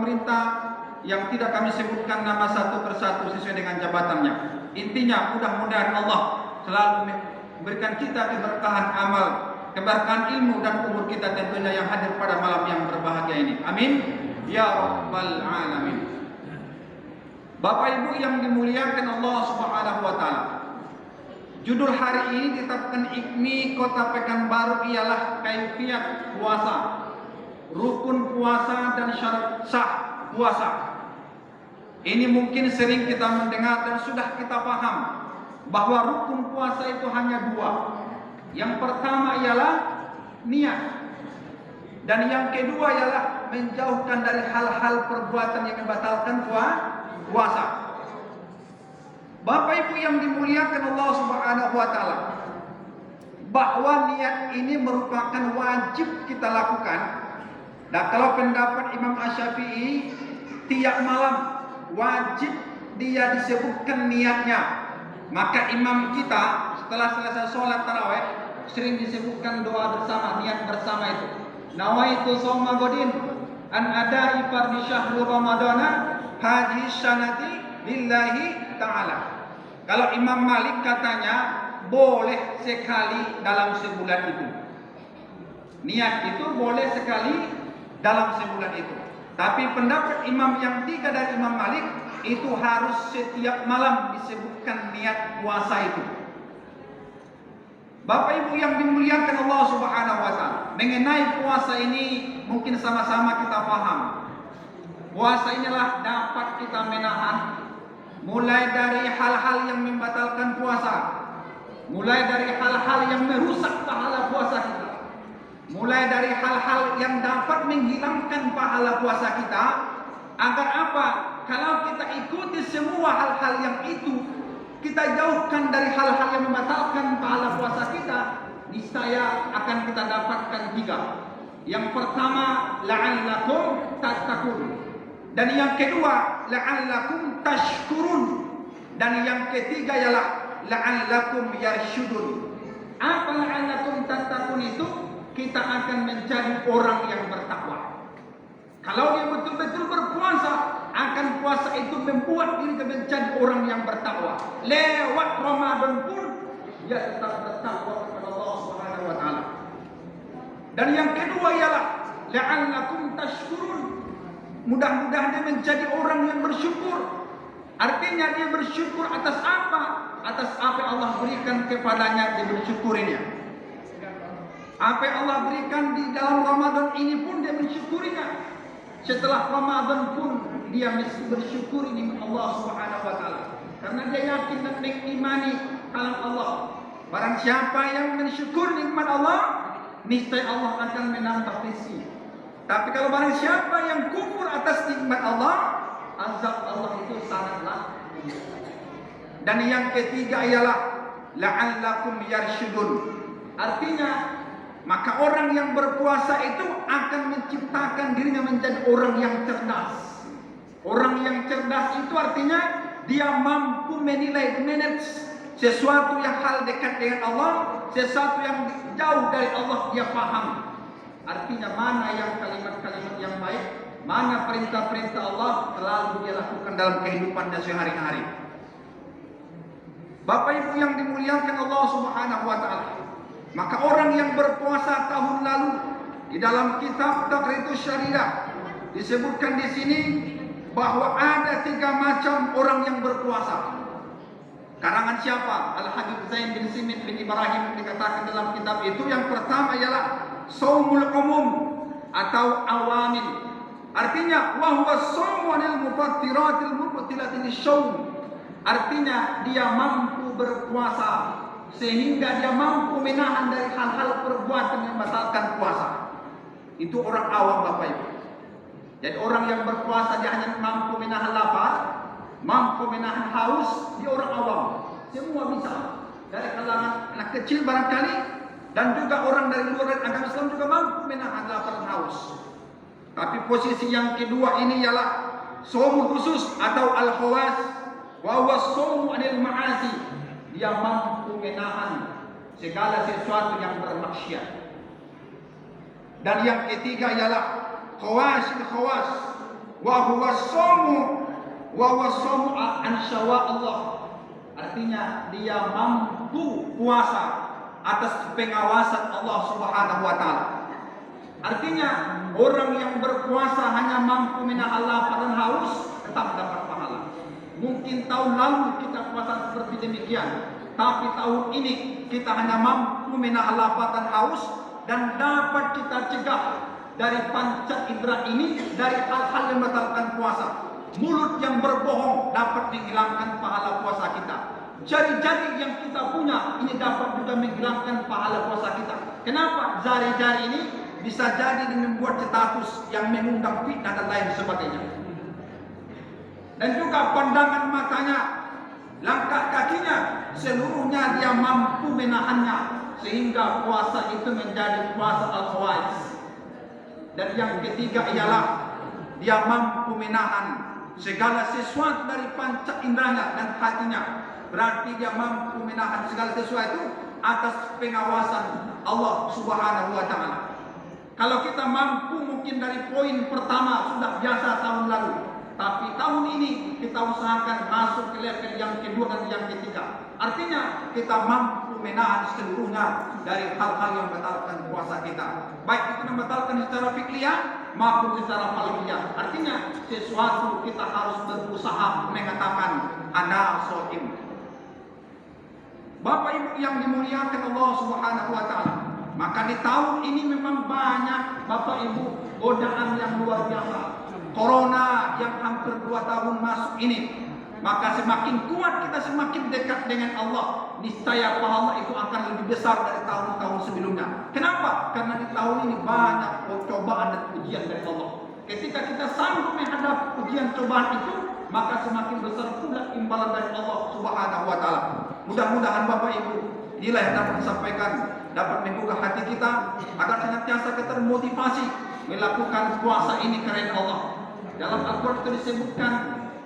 pemerintah yang tidak kami sebutkan nama satu persatu sesuai dengan jabatannya. Intinya mudah-mudahan Allah selalu memberikan kita keberkahan amal, keberkahan ilmu dan umur kita tentunya yang hadir pada malam yang berbahagia ini. Amin ya rabbal alamin. Bapak Ibu yang dimuliakan Allah Subhanahu wa taala. Judul hari ini ditetapkan IKMI Kota Pekanbaru ialah Kaifiat Puasa, Rukun Puasa dan Syarat Sah Puasa. Ini mungkin sering kita mendengar dan sudah kita paham bahwa rukun puasa itu hanya dua. Yang pertama ialah niat, dan yang kedua ialah menjauhkan dari hal-hal perbuatan yang membatalkan puasa. Bapak Ibu yang dimuliakan Allah Subhanahu wa taala, bahwa niat ini merupakan wajib kita lakukan. Dan kalau pendapat Imam Asy-Syafi'i, tiap malam wajib dia disebutkan niatnya. Maka imam kita setelah selesai sholat tarawih sering disebutkan doa bersama, niat bersama itu. Nawaitu shauma ghadin an ada'i fardhi syahri ramadhana hadhihi sanati lillahi ta'ala. Kalau Imam Malik katanya boleh sekali dalam sebulan itu. Niat itu boleh sekali dalam sebulan itu. Tapi pendapat imam yang tiga dari Imam Malik itu harus setiap malam disebutkan niat puasa itu. Bapak Ibu yang dimuliakan Allah Subhanahu wa taala, mengenai puasa ini mungkin sama-sama kita paham. Puasa inilah dapat kita menahan mulai dari hal-hal yang membatalkan puasa, mulai dari hal-hal yang merusak pahala puasa kita, mulai dari hal-hal yang dapat menghilangkan pahala puasa kita. Agar apa? Kalau kita ikuti semua hal-hal yang itu, kita jauhkan dari hal-hal yang membatalkan pahala puasa kita, niscaya akan kita dapatkan tiga. Yang pertama, la'allakum tattaqun. Dan yang kedua, la'allakum tashkurun. Dan yang ketiga ialah la'allakum yarsyudun. Apa la'allakum tattaqun itu? Kita akan menjadi orang yang bertakwa. Kalau dia betul-betul berpuasa, akan puasa itu membuat diri menjadi orang yang bertakwa. Lewat Ramadan pun dia tetap bertakwa kepada Allah Subhanahu wa taala. Dan yang kedua ialah la'allakum tashkurun. Mudah-mudahan dia menjadi orang yang bersyukur. Artinya dia bersyukur atas apa? Atas apa yang Allah berikan kepadanya, dia bersyukurinya. Apa yang Allah berikan di dalam Ramadan ini pun dia mensyukurinya. Setelah Ramadan pun dia mesti bersyukur nikmat Allah Subhanahu wa taala. Karena dia yakin dan mengimani kalam Allah. Barang siapa yang mensyukur nikmat Allah, niscaya Allah akan menambah rezeki. Tapi kalau barang siapa yang kufur atas nikmat Allah, azab Allah itu sangatlah tinggi. Dan yang ketiga ialah la'allakum yarsyudun. Artinya maka orang yang berpuasa itu akan menciptakan dirinya menjadi orang yang cerdas. Orang yang cerdas itu artinya dia mampu menilai, manage sesuatu yang hal dekat dengan Allah, sesuatu yang jauh dari Allah dia paham. Artinya mana yang kalimat-kalimat yang baik, mana perintah-perintah Allah selalu dia lakukan dalam kehidupannya sehari-hari. Bapak Ibu yang dimuliakan Allah Subhanahu wa taala, maka orang yang berpuasa tahun lalu di dalam kitab Taqritus Syariah disebutkan di sini bahwa ada 3 macam orang yang berpuasa. Karangan siapa? Al-Habib Zain bin Simit bin Ibrahim dikatakan dalam kitab itu yang pertama ialah shaumul umum atau awamil. Artinya wa huwa shaumu anil mufattiratil mubtilatil syaum. Artinya dia mampu berpuasa sehingga dia mampu menahan dari hal-hal perbuatan yang membatalkan puasa. Itu orang awam Bapak Ibu. Jadi orang yang berpuasa dia hanya mampu menahan lapar, mampu menahan haus, dia orang awam. Semua bisa. Dari kalangan anak kecil barangkali, dan juga orang dari luar agama Islam juga mampu menahan lapar dan haus. Tapi posisi yang kedua ini ialah shaum khusus atau al-khawas, wa huwa shaum anil ma'asi. Dia mampu menahan segala sesuatu yang bermaksiat. Dan yang ketiga ialah khawas, wa huwa shamu an syawa Allah. Artinya dia mampu puasa atas pengawasan Allah Subhanahu wa taala. Artinya orang yang berpuasa hanya mampu menahan lapar dan haus tetap dapat pahala. Mungkin tahun lalu kita puasa seperti demikian, tapi tahun ini kita hanya mampu menahan lapar dan haus dan dapat kita cegah dari panca indera ini dari hal-hal yang membatalkan puasa. Mulut yang berbohong dapat menghilangkan pahala puasa kita. Jari-jari yang kita punya ini dapat juga menghilangkan pahala puasa kita. Kenapa? Jari-jari ini bisa jadi dengan membuat status yang mengundang fitnah dan lain sebagainya. Dan juga pandangan matanya, langkah kakinya, seluruhnya dia mampu menahannya sehingga puasa itu menjadi puasa al-khawais. Dan yang ketiga ialah dia mampu menahan segala sesuatu dari panca inderanya dan hatinya. Berarti dia mampu menahan segala sesuatu atas pengawasan Allah Subhanahu wa taala. Kalau kita mampu mungkin dari poin pertama sudah biasa tahun lalu, tapi tahun ini kita usahakan masuk ke level yang kedua dan yang ketiga. Artinya kita mampu menahan seluruhnya dari hal-hal yang membatalkan puasa kita. Baik itu membatalkan secara fikriyah maupun secara falkiyah. Artinya sesuatu kita harus berusaha mengatakan ana shaim. Bapak Ibu yang dimuliakan Allah Subhanahu wa taala, maka di tahun ini memang banyak Bapak Ibu godaan yang luar biasa. Corona yang hampir 2 tahun masuk ini, maka semakin kuat kita semakin dekat dengan Allah. Niscaya pahala itu akan lebih besar dari tahun-tahun sebelumnya. Kenapa? Karena di tahun ini banyak cobaan dan ujian dari Allah. Ketika kita sanggup menghadapi ujian cobaan itu, maka semakin besar pula imbalan dari Allah Subhanahu wa taala. Mudah-mudahan Bapak Ibu, inilah yang dapat disampaikan, dapat menggugah hati kita agar senantiasa kita termotivasi melakukan puasa ini karena Allah. Dalam Al-Quran itu disebutkan,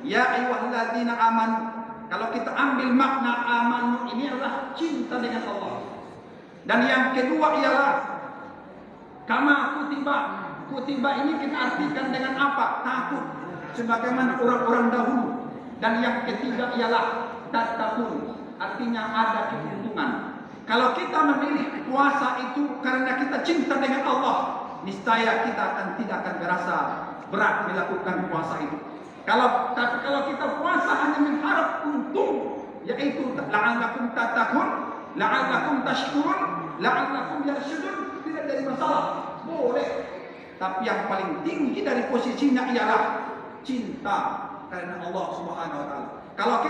ya ayyuhalladzina amanu. Kalau kita ambil makna amanu ini adalah cinta dengan Allah. Dan yang kedua ialah kama kutiba. Kutiba ini kita artikan dengan apa? Takut, sebagaimana orang-orang dahulu. Dan yang ketiga ialah tattaqun. Artinya ada keuntungan. Kalau kita memilih puasa itu karena kita cinta dengan Allah, niscaya kita tidak akan merasa berat melakukan puasa itu. Tapi kalau kita puasa hanya mengharap untung, yaitu la'allakum tattaqun, la'allakum tashkurun, la'allakum yarshudun, tidak jadi masalah, boleh. Tapi yang paling tinggi dari posisinya ialah cinta karena Allah Subhanahu wa taala. Kalau kita